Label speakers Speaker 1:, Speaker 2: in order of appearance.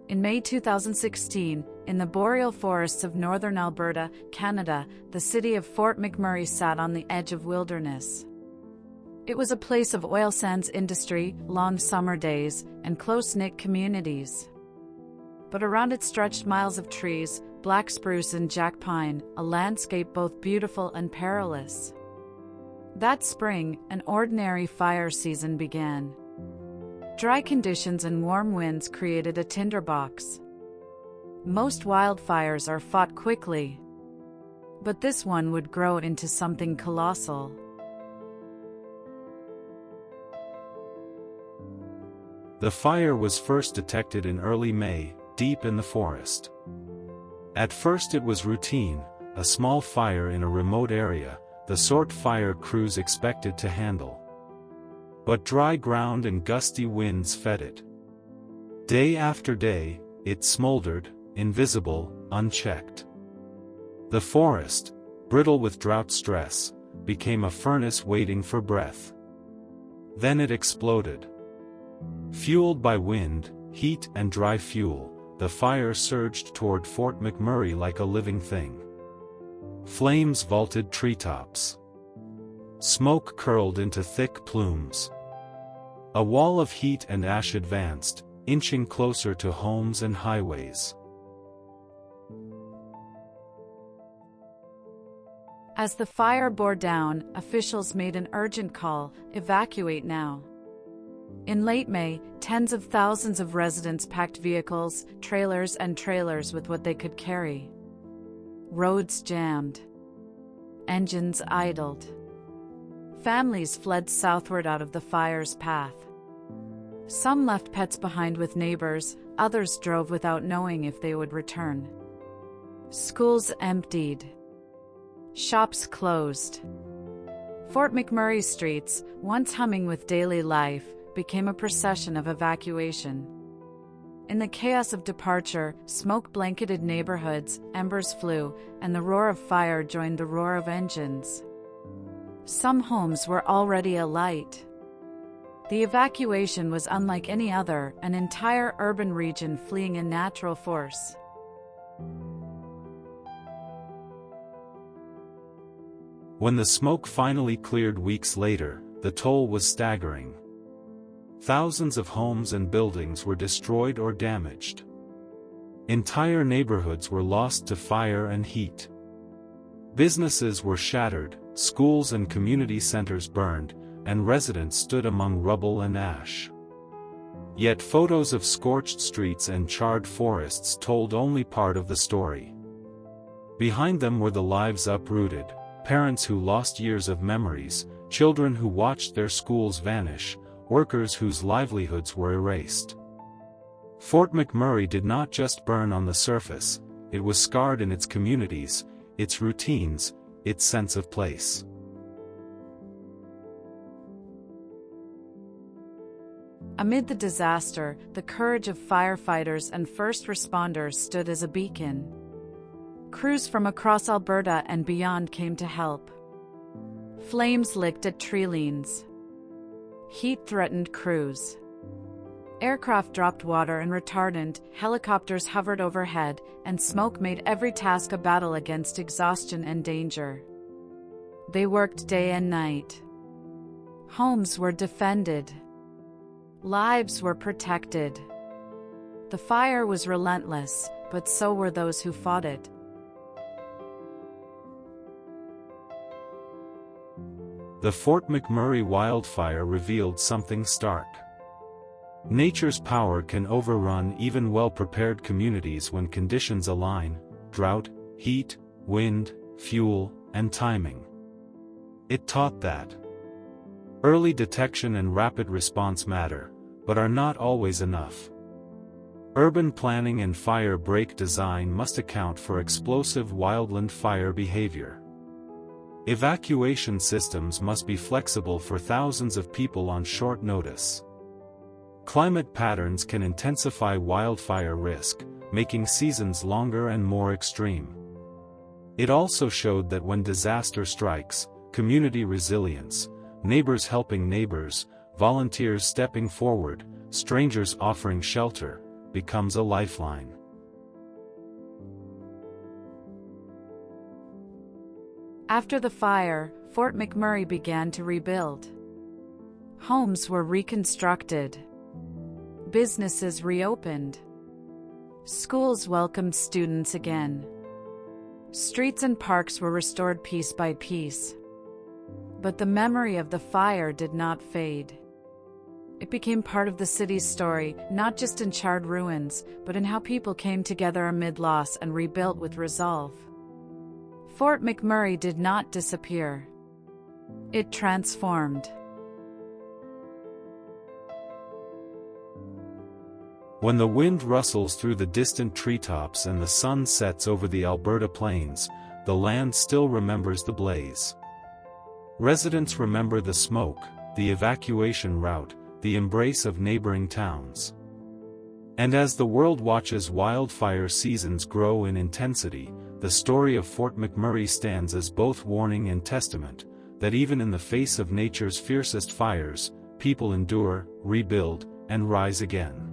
Speaker 1: In May 2016, in the boreal forests of northern Alberta, Canada, the city of Fort McMurray sat on the edge of wilderness. It was a place of oil sands industry, long summer days, and close-knit communities. But around it stretched miles of trees, black spruce and jack pine, a landscape both beautiful and perilous. That spring, an ordinary fire season began. Dry conditions and warm winds created a tinderbox. Most wildfires are fought quickly, but this one would grow into something colossal.
Speaker 2: The fire was first detected in early May, deep in the forest. At first it was routine, a small fire in a remote area, the sort fire crews expected to handle. But dry ground and gusty winds fed it. Day after day, it smoldered, invisible, unchecked. The forest, brittle with drought stress, became a furnace waiting for breath. Then it exploded. Fueled by wind, heat and dry fuel, the fire surged toward Fort McMurray like a living thing. Flames vaulted treetops. Smoke curled into thick plumes. A wall of heat and ash advanced, inching closer to homes and highways.
Speaker 1: As the fire bore down, officials made an urgent call: evacuate now. In late May, tens of thousands of residents packed vehicles, trailers with what they could carry. Roads jammed. Engines idled. Families fled southward out of the fire's path. Some left pets behind with neighbors, others drove without knowing if they would return. Schools emptied. Shops closed. Fort McMurray streets, once humming with daily life, became a procession of evacuation. In the chaos of departure, smoke blanketed neighborhoods, embers flew, and the roar of fire joined the roar of engines. Some homes were already alight. The evacuation was unlike any other, an entire urban region fleeing a natural force.
Speaker 2: When the smoke finally cleared weeks later, the toll was staggering. Thousands of homes and buildings were destroyed or damaged. Entire neighborhoods were lost to fire and heat. Businesses were shattered, schools and community centers burned, and residents stood among rubble and ash. Yet photos of scorched streets and charred forests told only part of the story. Behind them were the lives uprooted, parents who lost years of memories, children who watched their schools vanish, workers whose livelihoods were erased. Fort McMurray did not just burn on the surface, it was scarred in its communities, its routines, its sense of place.
Speaker 1: Amid the disaster, the courage of firefighters and first responders stood as a beacon. Crews from across Alberta and beyond came to help. Flames licked at tree limbs. Heat threatened crews. Aircraft dropped water and retardant, helicopters hovered overhead, and smoke made every task a battle against exhaustion and danger. They worked day and night. Homes were defended. Lives were protected. The fire was relentless, but so were those who fought it.
Speaker 2: The Fort McMurray wildfire revealed something stark. Nature's power can overrun even well-prepared communities when conditions align: drought, heat, wind, fuel, and timing. It taught that early detection and rapid response matter, but are not always enough. Urban planning and fire break design must account for explosive wildland fire behavior. Evacuation systems must be flexible for thousands of people on short notice. Climate patterns can intensify wildfire risk, making seasons longer and more extreme. It also showed that when disaster strikes, community resilience, neighbors helping neighbors, volunteers stepping forward, strangers offering shelter, becomes a lifeline.
Speaker 1: After the fire, Fort McMurray began to rebuild. Homes were reconstructed. Businesses reopened. Schools welcomed students again. Streets and parks were restored piece by piece. But the memory of the fire did not fade. It became part of the city's story, not just in charred ruins, but in how people came together amid loss and rebuilt with resolve. Fort McMurray did not disappear. It transformed.
Speaker 2: When the wind rustles through the distant treetops and the sun sets over the Alberta plains, the land still remembers the blaze. Residents remember the smoke, the evacuation route, the embrace of neighboring towns. And as the world watches wildfire seasons grow in intensity, the story of Fort McMurray stands as both warning and testament, that even in the face of nature's fiercest fires, people endure, rebuild, and rise again.